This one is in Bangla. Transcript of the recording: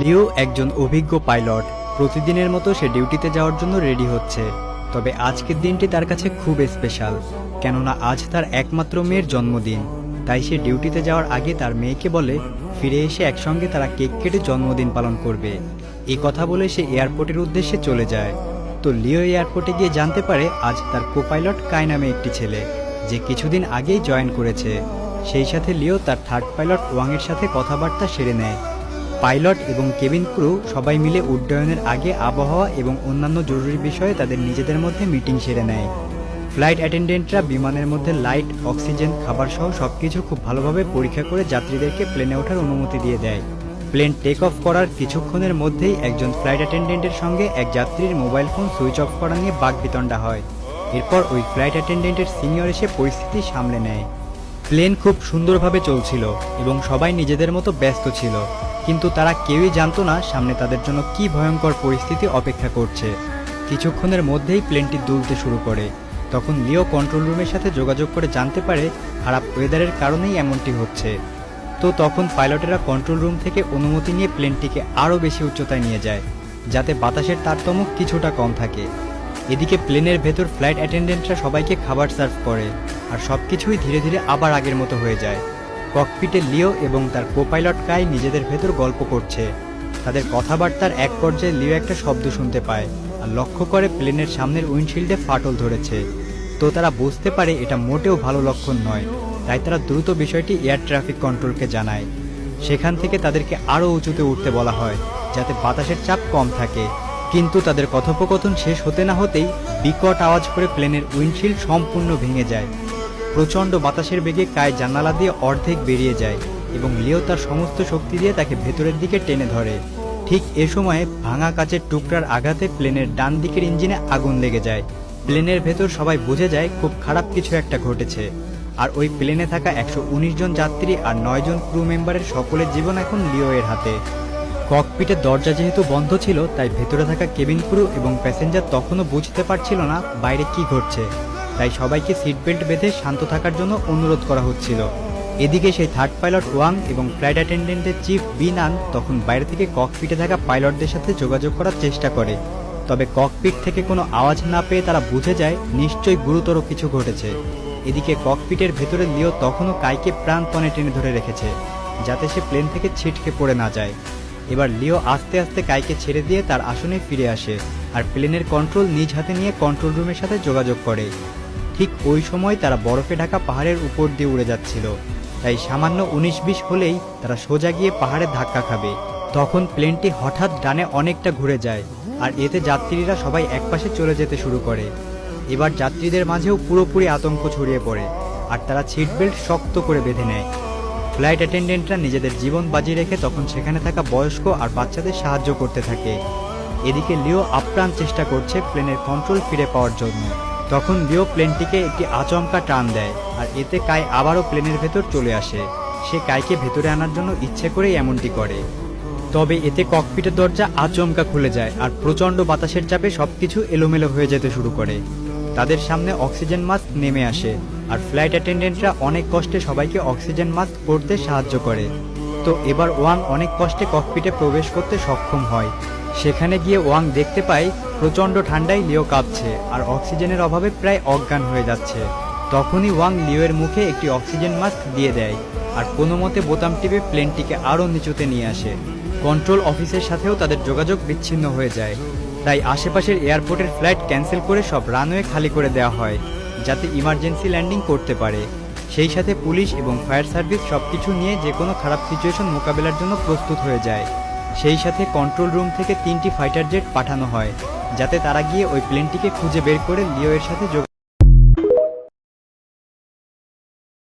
লিও একজন অভিজ্ঞ পাইলট। প্রতিদিনের মতো সে ডিউটিতে যাওয়ার জন্য রেডি হচ্ছে। তবে আজকের দিনটি তার কাছে খুব স্পেশাল, কেননা আজ তার একমাত্র মেয়ের জন্মদিন। তাই সে ডিউটিতে যাওয়ার আগে তার মেয়েকে বলে ফিরে এসে একসঙ্গে তারা কেক কেটে জন্মদিন পালন করবে। এই কথা বলে সে এয়ারপোর্টের উদ্দেশ্যে চলে যায়। তো লিও এয়ারপোর্টে গিয়ে জানতে পারে আজ তার কোপাইলট কাই নামে একটি ছেলে, যে কিছুদিন আগেই জয়েন করেছে। সেই সাথে লিও তার থার্ড পাইলট ওয়াংয়ের সাথে কথাবার্তা সেরে নেয়। পাইলট এবং কেবিন ক্রু সবাই মিলে উড্ডয়নের আগে আবহাওয়া এবং অন্যান্য জরুরি বিষয়ে তাদের নিজেদের মধ্যে মিটিং সেরে নেয়। ফ্লাইট অ্যাটেন্ডেন্টরা বিমানের মধ্যে লাইট, অক্সিজেন, খাবার সহ সবকিছু খুব ভালোভাবে পরীক্ষা করে যাত্রীদেরকে প্লেনে ওঠার অনুমতি দিয়ে দেয়। প্লেন টেক অফ করার কিছুক্ষণের মধ্যেই একজন ফ্লাইট অ্যাটেন্ডেন্টের সঙ্গে এক যাত্রীর মোবাইল ফোন সুইচ অফ করা নিয়ে বাকবিতণ্ডা হয়। এরপর ওই ফ্লাইট অ্যাটেন্ডেন্টের সিনিয়র এসে পরিস্থিতি সামলে নেয়। প্লেন খুব সুন্দরভাবে চলছিল এবং সবাই নিজেদের মতো ব্যস্ত ছিল, কিন্তু তারা কেউই জানতো না সামনে তাদের জন্য কী ভয়ঙ্কর পরিস্থিতি অপেক্ষা করছে। কিছুক্ষণের মধ্যেই প্লেনটি দুলতে শুরু করে। তখন লিও কন্ট্রোল রুমের সাথে যোগাযোগ করে জানতে পারে খারাপ ওয়েদারের কারণেই এমনটি হচ্ছে। তো তখন পাইলটেরা কন্ট্রোল রুম থেকে অনুমতি নিয়ে প্লেনটিকে আরও বেশি উচ্চতায় নিয়ে যায়, যাতে বাতাসের তারতম্য কিছুটা কম থাকে। এদিকে প্লেনের ভেতর ফ্লাইট অ্যাটেন্ডেন্টরা সবাইকে খাবার সার্ভ করে, আর সব কিছুই ধীরে ধীরে আবার আগের মতো হয়ে যায়। ককপিটে লিও এবং তার কোপাইলট কাই নিজেদের ভেতর গল্প করছে। তাদের কথাবার্তার এক পর্যায়ে লিও একটা শব্দ শুনতে পায় আর লক্ষ্য করে প্লেনের সামনের উইন্ডশিল্ডে ফাটল ধরেছে। তো তারা বুঝতে পারে এটা মোটেও ভালো লক্ষণ নয়। তাই তারা দ্রুত বিষয়টি এয়ার ট্রাফিক কন্ট্রোলকে জানায়। সেখান থেকে তাদেরকে আরও উঁচুতে উঠতে বলা হয়, যাতে বাতাসের চাপ কম থাকে। কিন্তু তাদের কথোপকথন শেষ হতে না হতেই বিকট আওয়াজ করে প্লেনের উইন্ডশিল্ড সম্পূর্ণ ভেঙে যায়। প্রচণ্ড বাতাসের বেগে কাই জানালা দিয়ে অর্ধেক বেরিয়ে যায় এবং লিও তার সমস্ত শক্তি দিয়ে তাকে ভেতরের দিকে টেনে ধরে। ঠিক এ সময়ে ভাঙা কাচের টুকরার আঘাতে প্লেনের ডান দিকের ইঞ্জিনে আগুন লেগে যায়। প্লেনের ভেতর সবাই বুঝে যায় খুব খারাপ কিছু একটা ঘটেছে। আর ওই প্লেনে থাকা 119 জন যাত্রী আর 9 জন ক্রু মেম্বারের সকলের জীবন এখন লিও এর হাতে। ককপিটের দরজা যেহেতু বন্ধ ছিল, তাই ভেতরে থাকা কেবিন ক্রু এবং প্যাসেঞ্জার তখনও বুঝতে পারছিল না বাইরে কি ঘটছে। তাই সবাইকে সিট বেল্ট বেঁধে শান্ত থাকার জন্য অনুরোধ করা হচ্ছিল। এদিকে সেই থার্ড পাইলট ওয়াং এবং ফ্লাইট অ্যাটেন্ডেন্টের চিফ বিনান তখন বাইরে থেকে ককপিটে থাকা পাইলটদের সাথে যোগাযোগ করার চেষ্টা করে। তবে ককপিট থেকে কোনো আওয়াজ না পেয়ে তারা বুঝে যায় নিশ্চয়ই গুরুতর কিছু ঘটেছে। এদিকে ককপিটের ভেতরে লিও তখনও কাইকে প্রাণপণে টেনে ধরে রেখেছে, যাতে সে প্লেন থেকে ছিটকে পড়ে না যায়। এবার লিও আস্তে আস্তে কাইকে ছেড়ে দিয়ে তার আসনে ফিরে আসে আর প্লেনের কন্ট্রোল নিজ হাতে নিয়ে কন্ট্রোল রুমের সাথে যোগাযোগ করে। ঠিক ওই সময় তারা বরফে ঢাকা পাহাড়ের উপর দিয়ে উড়ে যাচ্ছিল। তাই সামান্য 19-20 হলেই তারা সোজা গিয়ে পাহাড়ে ধাক্কা খাবে। তখন প্লেনটি হঠাৎ ডানে অনেকটা ঘুরে যায় আর এতে যাত্রীরা সবাই একপাশে চলে যেতে শুরু করে। এবার যাত্রীদের মাঝেও পুরোপুরি আতঙ্ক ছড়িয়ে পড়ে আর তারা সিট বেল্ট শক্ত করে বেঁধে নেয়। ফ্লাইট অ্যাটেন্ডেন্টরা নিজেদের জীবন বাজি রেখে তখন সেখানে থাকা বয়স্ক আর বাচ্চাদের সাহায্য করতে থাকে। এদিকে লিও আপ্রাণ চেষ্টা করছে প্লেনের কন্ট্রোল ফিরে পাওয়ার জন্য। তখন লিও প্লেনটিকে একটি আচমকা টান দেয় আর এতে কাই আবারও প্লেনের ভেতর চলে আসে। সে কাইকে ভেতরে আনার জন্য ইচ্ছে করেই এমনটি করে। তবে এতে ককপিটের দরজা আচমকা খুলে যায় আর প্রচণ্ড বাতাসের চাপে সবকিছু এলোমেলো হয়ে যেতে শুরু করে। তাদের সামনে অক্সিজেন মাস্ক নেমে আসে আর ফ্লাইট অ্যাটেন্ডেন্টরা অনেক কষ্টে সবাইকে অক্সিজেন মাস্ক পরতে সাহায্য করে। তো এবার ওয়াং অনেক কষ্টে ককপিটে প্রবেশ করতে সক্ষম হয়। সেখানে গিয়ে ওয়াং দেখতে পায় প্রচণ্ড ঠান্ডায় লিও কাঁপছে আর অক্সিজেনের অভাবে প্রায় অজ্ঞান হয়ে যাচ্ছে। তখনই ওয়াং লিওয়ের মুখে একটি অক্সিজেন মাস্ক দিয়ে দেয় আর কোনো মতে বোতাম টিপে প্লেনটিকে আরও নিচুতে নিয়ে আসে। কন্ট্রোল অফিসের সাথেও তাদের যোগাযোগ বিচ্ছিন্ন হয়ে যায়। তাই আশেপাশের এয়ারপোর্টের ফ্লাইট ক্যান্সেল করে সব রানওয়ে খালি করে দেওয়া হয়, যাতে ইমার্জেন্সি ল্যান্ডিং করতে পারে। সেই সাথে পুলিশ এবং ফায়ার সার্ভিস সবকিছু নিয়ে যে কোনো খারাপ সিচুয়েশন মোকাবেলার জন্য প্রস্তুত হয়ে যায়। সেই সাথে কন্ট্রোল রুম থেকে 3টি ফাইটার জেট পাঠানো হয়, যাতে তারা গিয়ে ওই প্লেনটিকে খুঁজে বের করে লিও এর সাথে